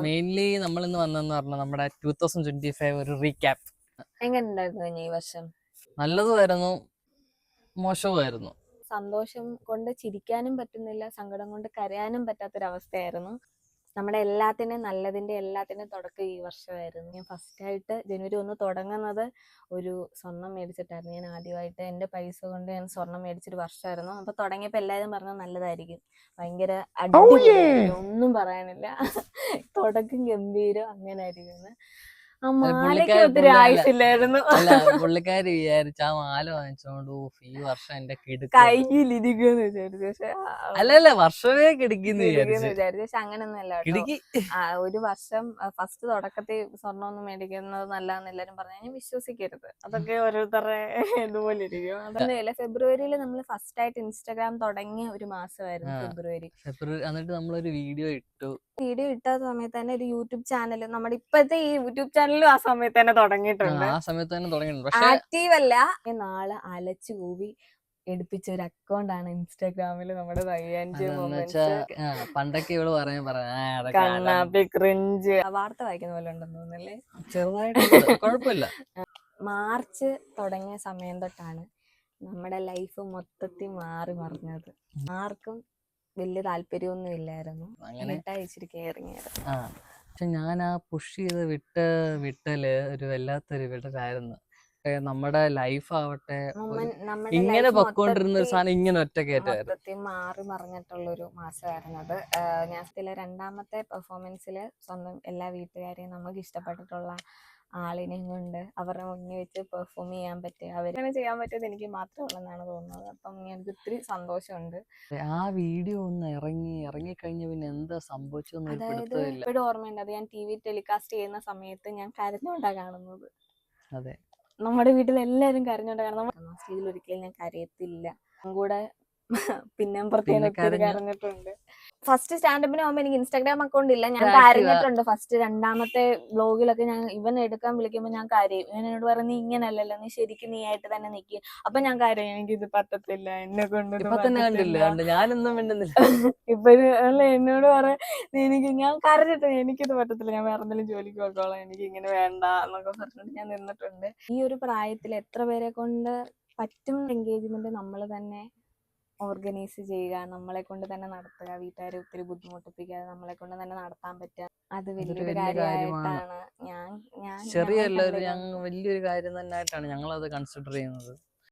Mainly നമ്മൾ ഇന്ന് വന്നെന്ന് പറഞ്ഞാൽ നമ്മുടെ 2025 ഒരു റീക്യാപ്പ്. എങ്ങനെയുണ്ടായിരുന്നു ഈ വർഷം? നല്ലതുമായിരുന്നു, മോശവുമായിരുന്നു. സന്തോഷം കൊണ്ട് ചിരിക്കാനും പറ്റുന്നില്ല, സങ്കടം കൊണ്ട് കരയാനും പറ്റാത്തൊരവസ്ഥയായിരുന്നു. നമ്മുടെ എല്ലാത്തിനും നല്ലതിന്റെ എല്ലാത്തിനും തുടക്കം ഈ വർഷമായിരുന്നു. ഞാൻ ഫസ്റ്റായിട്ട് ജനുവരി 1 തുടങ്ങുന്നത് ഒരു സ്വർണം മേടിച്ചിട്ടായിരുന്നു. ഞാൻ ആദ്യമായിട്ട് എൻ്റെ പൈസ കൊണ്ട് ഞാൻ സ്വർണം മേടിച്ചൊരു വർഷമായിരുന്നു. അപ്പൊ തുടങ്ങിയപ്പോൾ എല്ലാവരും പറഞ്ഞു നല്ലതായിരിക്കും, ഭയങ്കര അടിപൊളിയായിരിക്കും, ഒന്നും പറയാനില്ല, തുടക്കം ഗംഭീരം, അങ്ങനെ ആയിരിക്കും. ആ മാലയ്ക്ക് ഒത്തിരി ആയുസില്ലായിരുന്നു. പുള്ളിക്കാരി വിചാരിച്ച ആ മാല വാങ്ങിച്ചോണ്ട് ഈ വർഷം എന്റെ കയ്യിലിരിക്കുമെന്ന് വിചാരിച്ചു. പക്ഷെ അല്ലല്ല വർഷമേ കിടക്കുന്നു വിചാരിച്ചു. പക്ഷെ അങ്ങനൊന്നും അല്ല കേട്ടോ. ഒരു വർഷം ഫസ്റ്റ് തുടക്കത്തിൽ സ്വർണ്ണമൊന്നും മേടിക്കുന്നത് നല്ലതെന്ന് എല്ലാരും പറഞ്ഞു. ഞാൻ വിശ്വസിക്കരുത്, അതൊക്കെ ഓരോരുത്തരുടെ ഇതുപോലെ ഇരിക്കും. അതൊന്നുമില്ല. ഫെബ്രുവരിയിൽ നമ്മൾ ഫസ്റ്റ് ആയിട്ട് ഇൻസ്റ്റാഗ്രാം തുടങ്ങിയ ഒരു മാസമായിരുന്നു ഫെബ്രുവരി. എന്നിട്ട് നമ്മളൊരു വീഡിയോ ഇട്ട സമയത്ത് തന്നെ ഒരു യൂട്യൂബ് ചാനൽ, നമ്മുടെ ഇപ്പോഴത്തെ ഈ യൂട്യൂബ് ചാനലും ആ സമയത്ത് തന്നെ തുടങ്ങിയിട്ടുണ്ട്. ആക്റ്റീവ് അല്ല. നാളെ അലച്ചു കൂവി എടുപ്പിച്ച ഒരു അക്കൗണ്ടാണ് ഇൻസ്റ്റാഗ്രാമിൽ നമ്മുടെ പണ്ടൊക്കെ ഇവള് കണ്ണാപ്പി ക്രിഞ്ച് വാർത്ത വായിക്കുന്ന പോലെ ഉണ്ടെന്ന് തോന്നുന്നല്ലേ. ചെറുതായിട്ട് കുഴപ്പമില്ല. മാർച്ച് തുടങ്ങിയ സമയം തൊട്ടാണ് നമ്മുടെ ലൈഫ് മൊത്തത്തിൽ മാറി മറിഞ്ഞത്. ആർക്കും വലിയ താല്പര്യമൊന്നും ഇല്ലായിരുന്നു. ഇച്ചിരി കെയറിങ്ങായിരുന്നു. പക്ഷെ ഞാൻ ആ പുഷ് ചെയ്ത് വിട്ടല് ഒരു വല്ലാത്തൊരു വിടലായിരുന്നു. നമ്മുടെ ലൈഫ് ആവട്ടെ, ഇങ്ങനെ പൊക്കോണ്ടിരുന്ന ഒരു സാധനം ഇങ്ങനെ ഒറ്റക്കേറ്റായിരുന്നു. മാറി മറിഞ്ഞിട്ടുള്ളൊരു മാസമായിരുന്നു അത്. ഞാൻ രണ്ടാമത്തെ പെർഫോമൻസിൽ സ്വന്തം എല്ലാ വീട്ടുകാരെയും നമുക്ക് ഇഷ്ടപ്പെട്ടിട്ടുള്ള ആളിനെയും കൊണ്ട് അവരുടെ മുന്നിൽ വെച്ച് പെർഫോം ചെയ്യാൻ പറ്റുക, അവരങ്ങനെ ചെയ്യാൻ പറ്റിയത് എനിക്ക് മാത്രമേ ഉള്ളെന്നാണ് തോന്നുന്നത്. അപ്പം എനിക്ക് ഒത്തിരി സന്തോഷമുണ്ട്. ആ വീഡിയോ ഒന്ന് ഇറങ്ങി കഴിഞ്ഞ പിന്നെ എന്താ സംഭവിച്ചതെന്ന് ഇപ്പോഴും ഓർമ്മയുണ്ട്. അത് ഞാൻ TV ടെലികാസ്റ്റ് ചെയ്യുന്ന സമയത്ത് ഞാൻ കരഞ്ഞുകൊണ്ടാണ് കാണുന്നത്. അതെ, നമ്മുടെ വീട്ടിൽ എല്ലാവരും കരഞ്ഞോണ്ടാണ് കാണുന്നത്. സ്റ്റേജിൽ ഒരിക്കലും ഞാൻ കരയത്തില്ല. കൂടെ പിന്നെ കരഞ്ഞിട്ടുണ്ട്. ഫസ്റ്റ് സ്റ്റാൻഡപ്പിന് പോകുമ്പോൾ എനിക്ക് ഇൻസ്റ്റാഗ്രാം അക്കൗണ്ട് ഇല്ല. ഞാൻ കരഞ്ഞിട്ടുണ്ട്. ഫസ്റ്റ് രണ്ടാമത്തെ വ്ലോഗിലൊക്കെ ഞാൻ ഇവൻ എടുക്കാൻ വിളിക്കുമ്പോൾ ഞാൻ കരയും. ഇവൻ എന്നോട് പറഞ്ഞു, നീ ഇങ്ങനല്ലല്ലോ, നീ ശരിക്കും നീ ആയിട്ട് തന്നെ നിൽക്കുക. അപ്പൊ ഞാൻ കരയും, എനിക്കിത് പറ്റത്തില്ല, എന്നെ കൊണ്ട് ഞാനൊന്നും മിണ്ടുന്നില്ല. ഇപ്പോഴും അല്ല, എന്നോട് പറയാം, ഞാൻ കരഞ്ഞിട്ട് എനിക്കിത് പറ്റത്തില്ല, ഞാൻ വേറെ എന്തെങ്കിലും ജോലിക്ക് പോയിക്കോളാം, എനിക്ക് ഇങ്ങനെ വേണ്ട എന്നൊക്കെ പറഞ്ഞിട്ട് ഞാൻ നിന്നിട്ടുണ്ട്. ഈ ഒരു പ്രായത്തിൽ എത്ര പേരെ കൊണ്ട് പറ്റും എൻഗേജ്മെന്റ് നമ്മൾ തന്നെ ഓർഗനൈസ് ചെയ്യുക, നമ്മളെ കൊണ്ട് തന്നെ നടത്തുക, വീട്ടുകാരെ ഒത്തിരി ബുദ്ധിമുട്ടിപ്പിക്കാതെ നമ്മളെ കൊണ്ട് തന്നെ നടത്താൻ പറ്റുക, അത് വലിയൊരു കാര്യമായിട്ടാണ് ഞാൻ വലിയൊരു കാര്യം തന്നെയായിട്ടാണ് ഞങ്ങൾ അത് കൺസിഡർ ചെയ്യുന്നത്.